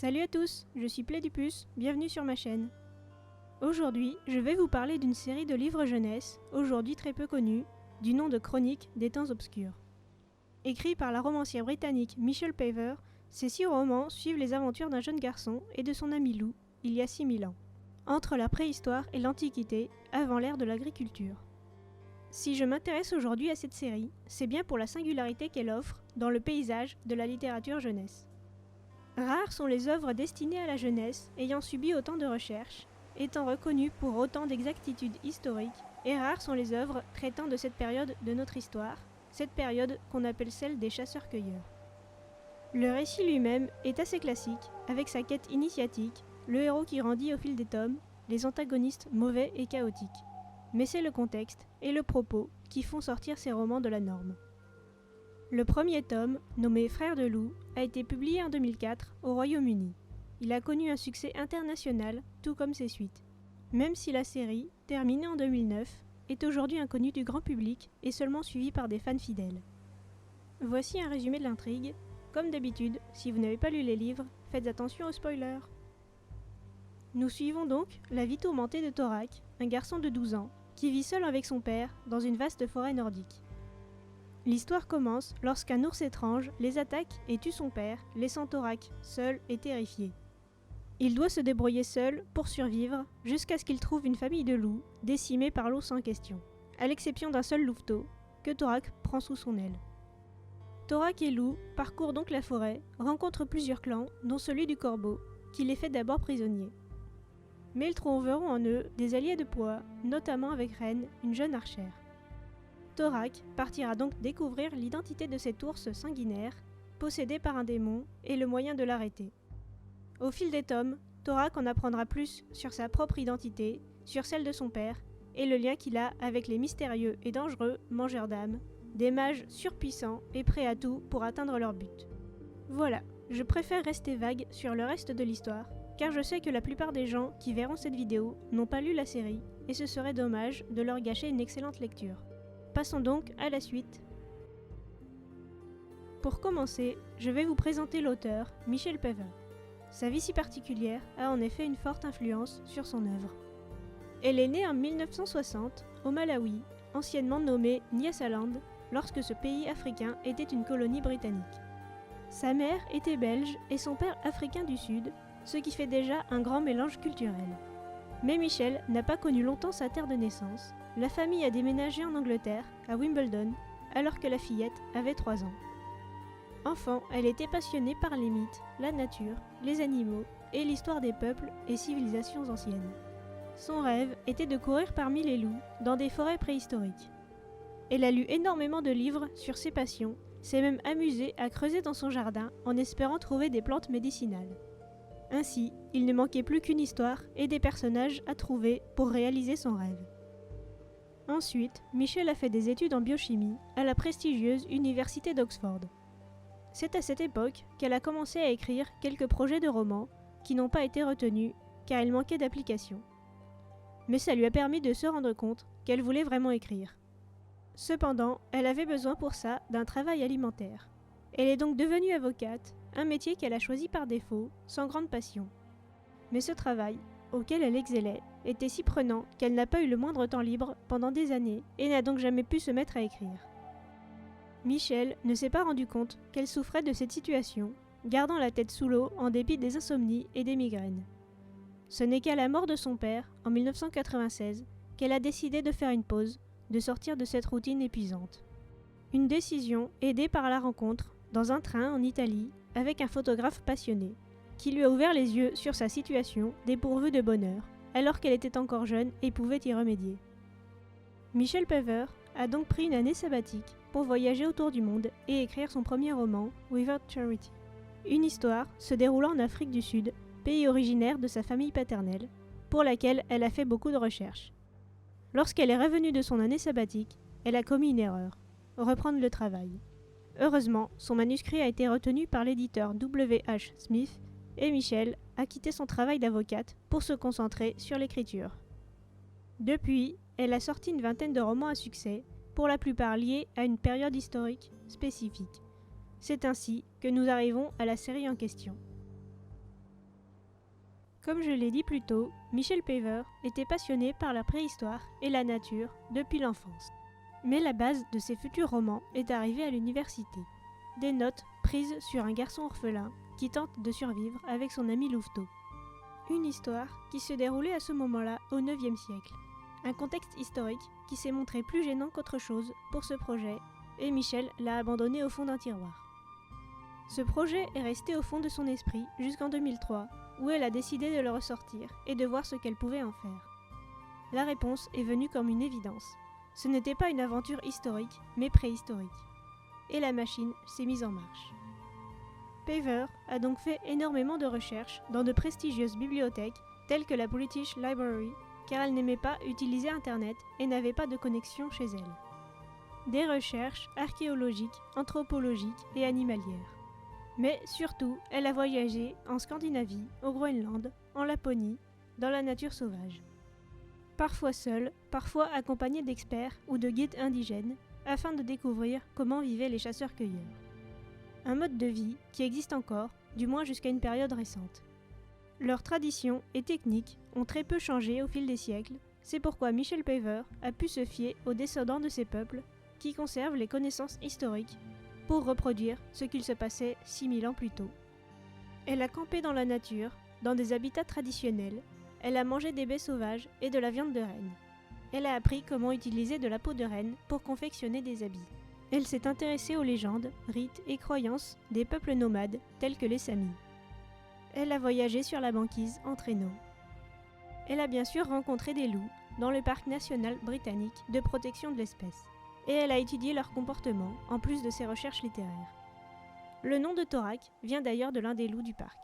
Salut à tous, je suis Plédipus, bienvenue sur ma chaîne. Aujourd'hui, je vais vous parler d'une série de livres jeunesse, aujourd'hui très peu connue, du nom de Chroniques des temps obscurs. Écrit par la romancière britannique Michelle Paver, ces 6 romans suivent les aventures d'un jeune garçon et de son ami Lou, il y a 6000 ans, entre la préhistoire et l'Antiquité, avant l'ère de l'agriculture. Si je m'intéresse aujourd'hui à cette série, c'est bien pour la singularité qu'elle offre dans le paysage de la littérature jeunesse. Rares sont les œuvres destinées à la jeunesse ayant subi autant de recherches, étant reconnues pour autant d'exactitude historique, et rares sont les œuvres traitant de cette période de notre histoire, cette période qu'on appelle celle des chasseurs-cueilleurs. Le récit lui-même est assez classique, avec sa quête initiatique, le héros qui grandit au fil des tomes, les antagonistes mauvais et chaotiques. Mais c'est le contexte et le propos qui font sortir ces romans de la norme. Le premier tome, nommé Frères de loup, a été publié en 2004 au Royaume-Uni. Il a connu un succès international, tout comme ses suites. Même si la série, terminée en 2009, est aujourd'hui inconnue du grand public et seulement suivie par des fans fidèles. Voici un résumé de l'intrigue. Comme d'habitude, si vous n'avez pas lu les livres, faites attention aux spoilers. Nous suivons donc la vie tourmentée de Thorak, un garçon de 12 ans, qui vit seul avec son père dans une vaste forêt nordique. L'histoire commence lorsqu'un ours étrange les attaque et tue son père, laissant Thorak seul et terrifié. Il doit se débrouiller seul pour survivre jusqu'à ce qu'il trouve une famille de loups décimés par l'ours en question, à l'exception d'un seul louveteau que Thorak prend sous son aile. Thorak et Lou parcourent donc la forêt, rencontrent plusieurs clans, dont celui du corbeau, qui les fait d'abord prisonniers. Mais ils trouveront en eux des alliés de poids, notamment avec Ren, une jeune archère. Thorak partira donc découvrir l'identité de cet ours sanguinaire, possédé par un démon, et le moyen de l'arrêter. Au fil des tomes, Thorak en apprendra plus sur sa propre identité, sur celle de son père, et le lien qu'il a avec les mystérieux et dangereux mangeurs d'âmes, des mages surpuissants et prêts à tout pour atteindre leur but. Voilà, je préfère rester vague sur le reste de l'histoire, car je sais que la plupart des gens qui verront cette vidéo n'ont pas lu la série, et ce serait dommage de leur gâcher une excellente lecture. Passons donc à la suite. Pour commencer, je vais vous présenter l'auteur, Michelle Paver. Sa vie si particulière a en effet une forte influence sur son œuvre. Elle est née en 1960 au Malawi, anciennement nommé Nyasaland, lorsque ce pays africain était une colonie britannique. Sa mère était belge et son père africain du Sud, ce qui fait déjà un grand mélange culturel. Mais Michelle n'a pas connu longtemps sa terre de naissance. La famille a déménagé en Angleterre, à Wimbledon, alors que la fillette avait 3 ans. Enfant, elle était passionnée par les mythes, la nature, les animaux et l'histoire des peuples et civilisations anciennes. Son rêve était de courir parmi les loups dans des forêts préhistoriques. Elle a lu énormément de livres sur ses passions, s'est même amusée à creuser dans son jardin en espérant trouver des plantes médicinales. Ainsi, il ne manquait plus qu'une histoire et des personnages à trouver pour réaliser son rêve. Ensuite, Michelle a fait des études en biochimie à la prestigieuse Université d'Oxford. C'est à cette époque qu'elle a commencé à écrire quelques projets de romans qui n'ont pas été retenus car il manquait d'application. Mais ça lui a permis de se rendre compte qu'elle voulait vraiment écrire. Cependant, elle avait besoin pour ça d'un travail alimentaire. Elle est donc devenue avocate, un métier qu'elle a choisi par défaut, sans grande passion. Mais ce travail, auquel elle excellait, était si prenant qu'elle n'a pas eu le moindre temps libre pendant des années et n'a donc jamais pu se mettre à écrire. Michelle ne s'est pas rendu compte qu'elle souffrait de cette situation, gardant la tête sous l'eau en dépit des insomnies et des migraines. Ce n'est qu'à la mort de son père, en 1996, qu'elle a décidé de faire une pause, de sortir de cette routine épuisante. Une décision aidée par la rencontre, dans un train en Italie, avec un photographe passionné, qui lui a ouvert les yeux sur sa situation dépourvue de bonheur, alors qu'elle était encore jeune et pouvait y remédier. Michelle Paver a donc pris une année sabbatique pour voyager autour du monde et écrire son premier roman, Without Charity. Une histoire se déroulant en Afrique du Sud, pays originaire de sa famille paternelle, pour laquelle elle a fait beaucoup de recherches. Lorsqu'elle est revenue de son année sabbatique, elle a commis une erreur, reprendre le travail. Heureusement, son manuscrit a été retenu par l'éditeur W.H. Smith et Michelle a quitté son travail d'avocate pour se concentrer sur l'écriture. Depuis, elle a sorti une vingtaine de romans à succès, pour la plupart liés à une période historique spécifique. C'est ainsi que nous arrivons à la série en question. Comme je l'ai dit plus tôt, Michel Paver était passionné par la préhistoire et la nature depuis l'enfance. Mais la base de ses futurs romans est arrivée à l'université. Des notes prises sur un garçon orphelin qui tente de survivre avec son ami Louveteau. Une histoire qui se déroulait à ce moment-là au IXe siècle. Un contexte historique qui s'est montré plus gênant qu'autre chose pour ce projet, et Michel l'a abandonné au fond d'un tiroir. Ce projet est resté au fond de son esprit jusqu'en 2003, où elle a décidé de le ressortir et de voir ce qu'elle pouvait en faire. La réponse est venue comme une évidence. Ce n'était pas une aventure historique, mais préhistorique. Et la machine s'est mise en marche. Paver a donc fait énormément de recherches dans de prestigieuses bibliothèques telles que la British Library, car elle n'aimait pas utiliser Internet et n'avait pas de connexion chez elle. Des recherches archéologiques, anthropologiques et animalières. Mais surtout, elle a voyagé en Scandinavie, au Groenland, en Laponie, dans la nature sauvage. Parfois seule, parfois accompagnée d'experts ou de guides indigènes, afin de découvrir comment vivaient les chasseurs-cueilleurs. Un mode de vie qui existe encore, du moins jusqu'à une période récente. Leurs traditions et techniques ont très peu changé au fil des siècles, c'est pourquoi Michel Paver a pu se fier aux descendants de ces peuples qui conservent les connaissances historiques pour reproduire ce qu'il se passait 6000 ans plus tôt. Elle a campé dans la nature, dans des habitats traditionnels, elle a mangé des baies sauvages et de la viande de renne. Elle a appris comment utiliser de la peau de renne pour confectionner des habits. Elle s'est intéressée aux légendes, rites et croyances des peuples nomades tels que les Samis. Elle a voyagé sur la banquise en traîneau. Elle a bien sûr rencontré des loups dans le parc national britannique de protection de l'espèce. Et elle a étudié leur comportement, en plus de ses recherches littéraires. Le nom de Torak vient d'ailleurs de l'un des loups du parc.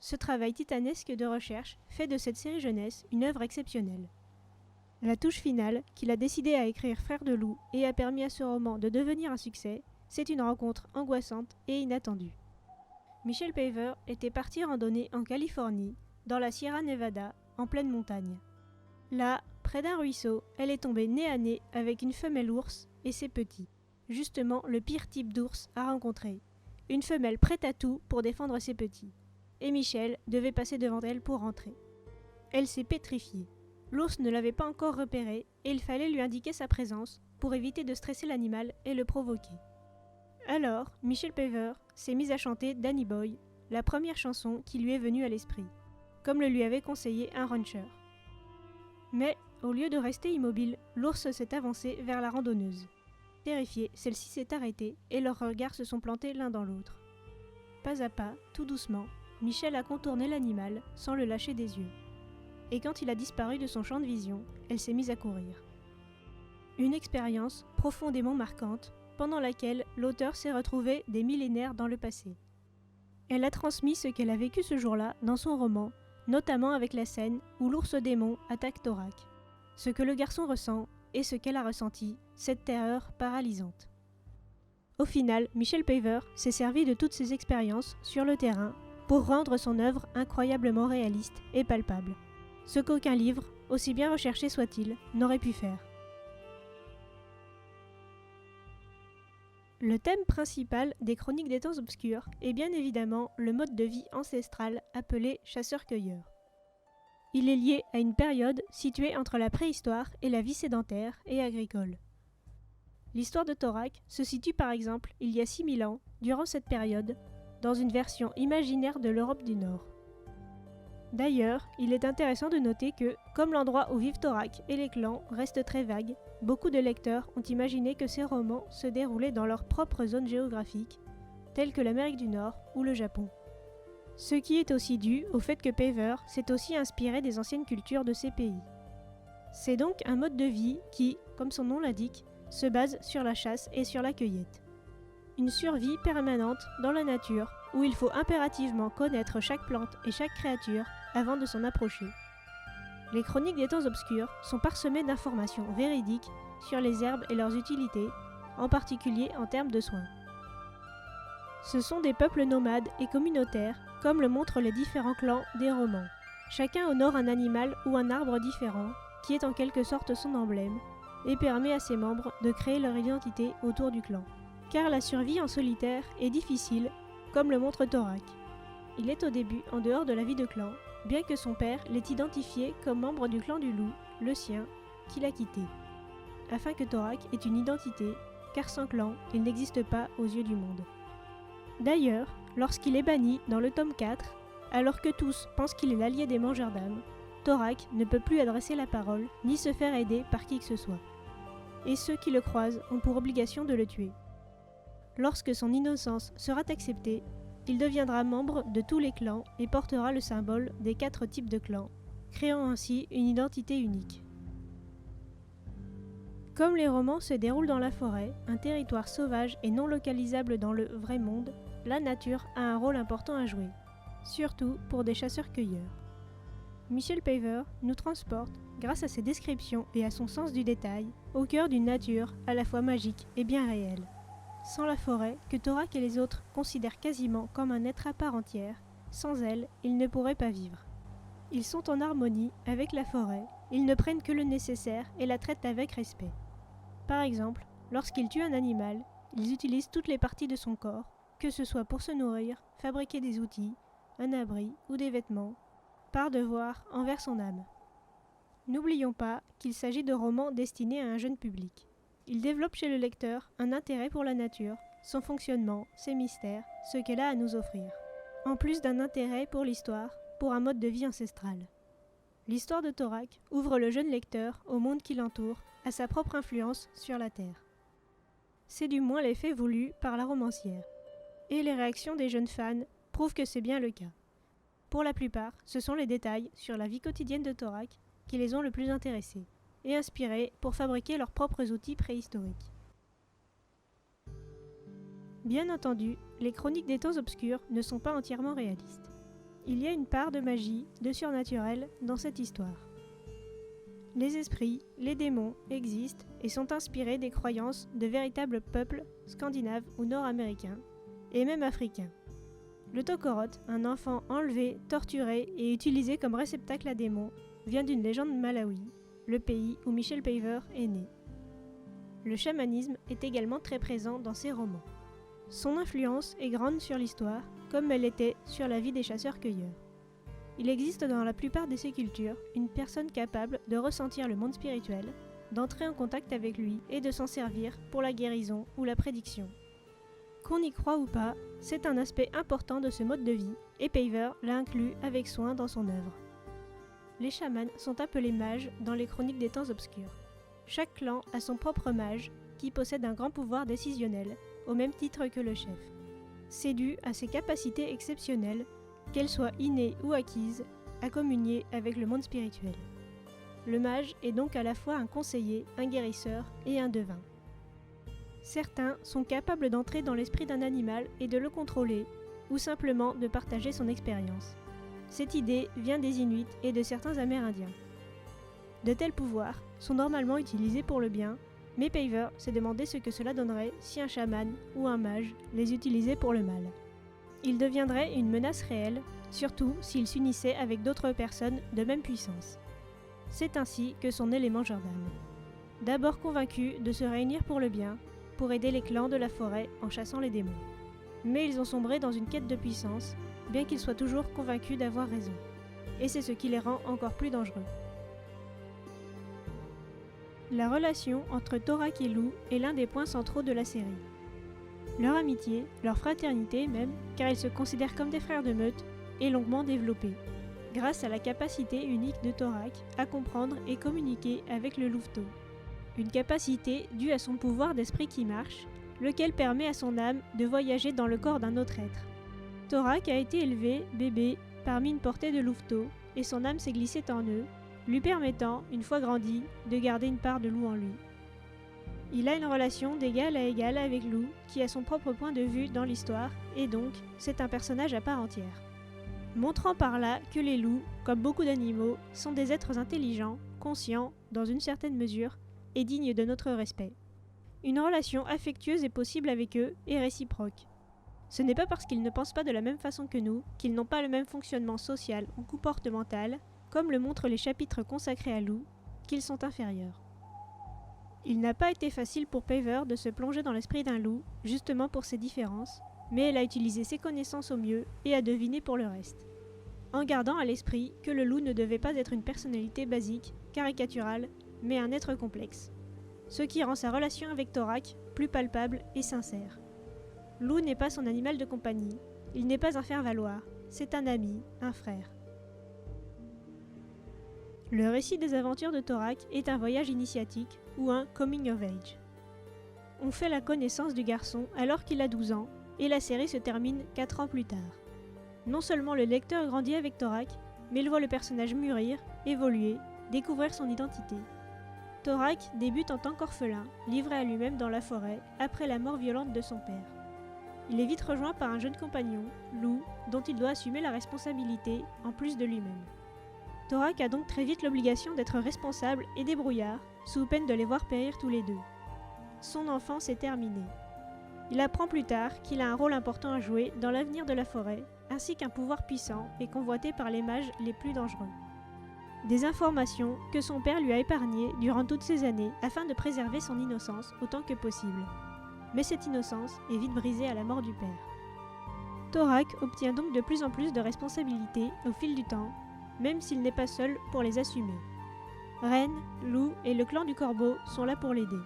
Ce travail titanesque de recherche fait de cette série jeunesse une œuvre exceptionnelle. La touche finale, qu'il a décidé à écrire Frères de loup et a permis à ce roman de devenir un succès, c'est une rencontre angoissante et inattendue. Michel Paver était parti randonner en Californie, dans la Sierra Nevada, en pleine montagne. Là, près d'un ruisseau, elle est tombée nez à nez avec une femelle ours et ses petits. Justement le pire type d'ours à rencontrer. Une femelle prête à tout pour défendre ses petits. Et Michel devait passer devant elle pour rentrer. Elle s'est pétrifiée. L'ours ne l'avait pas encore repérée et il fallait lui indiquer sa présence pour éviter de stresser l'animal et le provoquer. Alors, Michel Paver s'est mise à chanter Danny Boy, la première chanson qui lui est venue à l'esprit, comme le lui avait conseillé un rancher. Mais, au lieu de rester immobile, l'ours s'est avancé vers la randonneuse. Terrifiée, celle-ci s'est arrêtée et leurs regards se sont plantés l'un dans l'autre. Pas à pas, tout doucement, Michel a contourné l'animal sans le lâcher des yeux. Et quand il a disparu de son champ de vision, elle s'est mise à courir. Une expérience profondément marquante, pendant laquelle l'auteur s'est retrouvé des millénaires dans le passé. Elle a transmis ce qu'elle a vécu ce jour-là dans son roman, notamment avec la scène où l'ours démon attaque Torak. Ce que le garçon ressent et ce qu'elle a ressenti, cette terreur paralysante. Au final, Michel Paver s'est servi de toutes ses expériences sur le terrain pour rendre son œuvre incroyablement réaliste et palpable. Ce qu'aucun livre, aussi bien recherché soit-il, n'aurait pu faire. Le thème principal des Chroniques des temps obscurs est bien évidemment le mode de vie ancestral appelé chasseur-cueilleur. Il est lié à une période située entre la préhistoire et la vie sédentaire et agricole. L'histoire de Torak se situe par exemple il y a 6000 ans, durant cette période, dans une version imaginaire de l'Europe du Nord. D'ailleurs, il est intéressant de noter que, comme l'endroit où vivent Torak et les clans reste très vague, beaucoup de lecteurs ont imaginé que ces romans se déroulaient dans leur propre zone géographique, telle que l'Amérique du Nord ou le Japon. Ce qui est aussi dû au fait que Paver s'est aussi inspiré des anciennes cultures de ces pays. C'est donc un mode de vie qui, comme son nom l'indique, se base sur la chasse et sur la cueillette. Une survie permanente dans la nature où il faut impérativement connaître chaque plante et chaque créature avant de s'en approcher. Les Chroniques des temps obscurs sont parsemées d'informations véridiques sur les herbes et leurs utilités, en particulier en termes de soins. Ce sont des peuples nomades et communautaires, comme le montrent les différents clans des romans. Chacun honore un animal ou un arbre différent, qui est en quelque sorte son emblème, et permet à ses membres de créer leur identité autour du clan. Car la survie en solitaire est difficile, comme le montre Torak. Il est au début en dehors de la vie de clan, bien que son père l'ait identifié comme membre du clan du loup, le sien, qu'il a quitté, afin que Torak ait une identité, car sans clan, il n'existe pas aux yeux du monde. D'ailleurs, lorsqu'il est banni dans le tome 4, alors que tous pensent qu'il est l'allié des mangeurs d'âmes, Torak ne peut plus adresser la parole ni se faire aider par qui que ce soit. Et ceux qui le croisent ont pour obligation de le tuer. Lorsque son innocence sera acceptée, il deviendra membre de tous les clans et portera le symbole des 4 types de clans, créant ainsi une identité unique. Comme les romans se déroulent dans la forêt, un territoire sauvage et non localisable dans le vrai monde, la nature a un rôle important à jouer, surtout pour des chasseurs-cueilleurs. Michel Paver nous transporte, grâce à ses descriptions et à son sens du détail, au cœur d'une nature à la fois magique et bien réelle. Sans la forêt, que Torak et les autres considèrent quasiment comme un être à part entière, sans elle, ils ne pourraient pas vivre. Ils sont en harmonie avec la forêt, ils ne prennent que le nécessaire et la traitent avec respect. Par exemple, lorsqu'ils tuent un animal, ils utilisent toutes les parties de son corps, que ce soit pour se nourrir, fabriquer des outils, un abri ou des vêtements, par devoir envers son âme. N'oublions pas qu'il s'agit de romans destinés à un jeune public. Ils développent chez le lecteur un intérêt pour la nature, son fonctionnement, ses mystères, ce qu'elle a à nous offrir. En plus d'un intérêt pour l'histoire, pour un mode de vie ancestral. L'histoire de Torak ouvre le jeune lecteur au monde qui l'entoure, à sa propre influence sur la Terre. C'est du moins l'effet voulu par la romancière. Et les réactions des jeunes fans prouvent que c'est bien le cas. Pour la plupart, ce sont les détails sur la vie quotidienne de Torak qui les ont le plus intéressés et inspirés pour fabriquer leurs propres outils préhistoriques. Bien entendu, les chroniques des temps obscurs ne sont pas entièrement réalistes. Il y a une part de magie, de surnaturel dans cette histoire. Les esprits, les démons existent et sont inspirés des croyances de véritables peuples scandinaves ou nord-américains, et même africains. Le Tokorot, un enfant enlevé, torturé et utilisé comme réceptacle à démons, vient d'une légende malawi, le pays où Michel Paver est né. Le chamanisme est également très présent dans ses romans. Son influence est grande sur l'histoire, comme elle était sur la vie des chasseurs-cueilleurs. Il existe dans la plupart de ces cultures une personne capable de ressentir le monde spirituel, d'entrer en contact avec lui et de s'en servir pour la guérison ou la prédiction. Qu'on y croit ou pas, c'est un aspect important de ce mode de vie, et Paver l'a inclus avec soin dans son œuvre. Les chamans sont appelés mages dans les chroniques des temps obscurs. Chaque clan a son propre mage, qui possède un grand pouvoir décisionnel, au même titre que le chef. C'est dû à ses capacités exceptionnelles, qu'elles soient innées ou acquises, à communier avec le monde spirituel. Le mage est donc à la fois un conseiller, un guérisseur et un devin. Certains sont capables d'entrer dans l'esprit d'un animal et de le contrôler, ou simplement de partager son expérience. Cette idée vient des Inuits et de certains Amérindiens. De tels pouvoirs sont normalement utilisés pour le bien, mais Paver s'est demandé ce que cela donnerait si un chaman ou un mage les utilisait pour le mal. Il deviendrait une menace réelle, surtout s'il s'unissait avec d'autres personnes de même puissance. C'est ainsi que sont nés les mangeurs d'âmes. D'abord convaincus de se réunir pour le bien, pour aider les clans de la forêt en chassant les démons. Mais ils ont sombré dans une quête de puissance, bien qu'ils soient toujours convaincus d'avoir raison. Et c'est ce qui les rend encore plus dangereux. La relation entre Torak et Lou est l'un des points centraux de la série. Leur amitié, leur fraternité même, car ils se considèrent comme des frères de meute, est longuement développée, grâce à la capacité unique de Torak à comprendre et communiquer avec le louveteau. Une capacité due à son pouvoir d'esprit qui marche, lequel permet à son âme de voyager dans le corps d'un autre être. Torak a été élevé, bébé, parmi une portée de louveteaux, et son âme s'est glissée en eux, lui permettant, une fois grandi, de garder une part de loup en lui. Il a une relation d'égal à égal avec Lou, qui a son propre point de vue dans l'histoire, et donc, c'est un personnage à part entière. Montrant par là que les loups, comme beaucoup d'animaux, sont des êtres intelligents, conscients, dans une certaine mesure, et dignes de notre respect. Une relation affectueuse est possible avec eux et réciproque. Ce n'est pas parce qu'ils ne pensent pas de la même façon que nous, qu'ils n'ont pas le même fonctionnement social ou comportemental, comme le montrent les chapitres consacrés à Lou, qu'ils sont inférieurs. Il n'a pas été facile pour Paver de se plonger dans l'esprit d'un loup, justement pour ces différences, mais elle a utilisé ses connaissances au mieux et a deviné pour le reste. en gardant à l'esprit que le loup ne devait pas être une personnalité basique, caricaturale, mais un être complexe. Ce qui rend sa relation avec Torak plus palpable et sincère. Loup n'est pas son animal de compagnie, il n'est pas un faire-valoir, c'est un ami, un frère. Le récit des aventures de Torak est un voyage initiatique ou un coming of age. On fait la connaissance du garçon alors qu'il a 12 ans et la série se termine 4 ans plus tard. Non seulement le lecteur grandit avec Torak, mais il voit le personnage mûrir, évoluer, découvrir son identité. Torak débute en tant qu'orphelin, livré à lui-même dans la forêt après la mort violente de son père. Il est vite rejoint par un jeune compagnon, Lou, dont il doit assumer la responsabilité en plus de lui-même. Torak a donc très vite l'obligation d'être responsable et débrouillard, sous peine de les voir périr tous les deux. Son enfance est terminée. Il apprend plus tard qu'il a un rôle important à jouer dans l'avenir de la forêt, ainsi qu'un pouvoir puissant et convoité par les mages les plus dangereux. Des informations que son père lui a épargnées durant toutes ces années afin de préserver son innocence autant que possible. Mais cette innocence est vite brisée à la mort du père. Torak obtient donc de plus en plus de responsabilités au fil du temps, même s'il n'est pas seul pour les assumer. Ren, Lou et le clan du Corbeau sont là pour l'aider.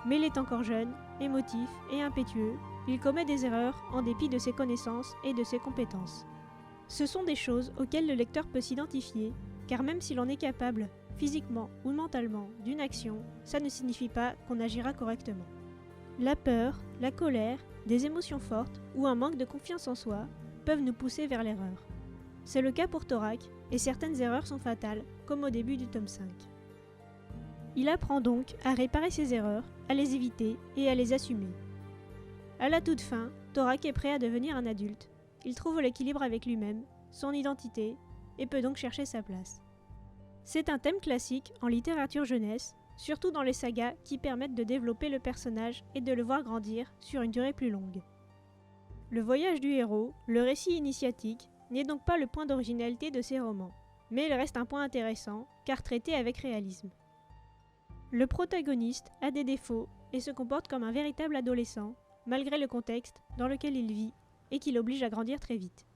Mais il est encore jeune, émotif et impétueux, il commet des erreurs en dépit de ses connaissances et de ses compétences. Ce sont des choses auxquelles le lecteur peut s'identifier, car même si l'on est capable, physiquement ou mentalement, d'une action, ça ne signifie pas qu'on agira correctement. La peur, la colère, des émotions fortes ou un manque de confiance en soi peuvent nous pousser vers l'erreur. C'est le cas pour Torak, et certaines erreurs sont fatales, comme au début du tome 5. Il apprend donc à réparer ses erreurs, à les éviter et à les assumer. À la toute fin, Torak est prêt à devenir un adulte. Il trouve l'équilibre avec lui-même, son identité, et peut donc chercher sa place. C'est un thème classique en littérature jeunesse, surtout dans les sagas qui permettent de développer le personnage et de le voir grandir sur une durée plus longue. Le voyage du héros, le récit initiatique, n'est donc pas le point d'originalité de ces romans, mais il reste un point intéressant, car traité avec réalisme. Le protagoniste a des défauts et se comporte comme un véritable adolescent, malgré le contexte dans lequel il vit et qui l'oblige à grandir très vite.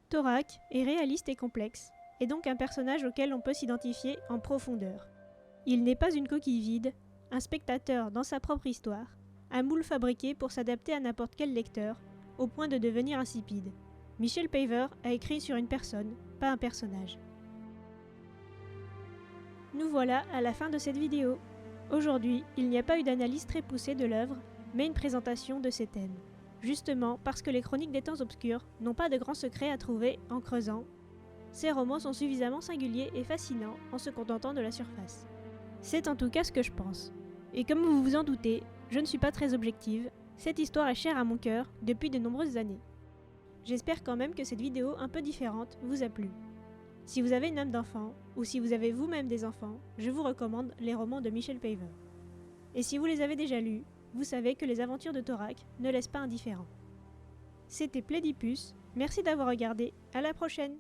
Torak est réaliste et complexe, et donc un personnage auquel on peut s'identifier en profondeur. Il n'est pas une coquille vide, un spectateur dans sa propre histoire, un moule fabriqué pour s'adapter à n'importe quel lecteur, au point de devenir insipide. Michel Paver a écrit sur une personne, pas un personnage. Nous voilà à la fin de cette vidéo. Aujourd'hui, il n'y a pas eu d'analyse très poussée de l'œuvre, mais une présentation de ses thèmes. Justement parce que les Chroniques des Temps Obscurs n'ont pas de grands secrets à trouver en creusant, ces romans sont suffisamment singuliers et fascinants en se contentant de la surface. C'est en tout cas ce que je pense. Et comme vous vous en doutez, je ne suis pas très objective, cette histoire est chère à mon cœur depuis de nombreuses années. J'espère quand même que cette vidéo un peu différente vous a plu. Si vous avez une âme d'enfant, ou si vous avez vous-même des enfants, je vous recommande les romans de Michel Paver. Et si vous les avez déjà lus, vous savez que les aventures de Torak ne laissent pas indifférent. C'était Plaidipus, merci d'avoir regardé, à la prochaine!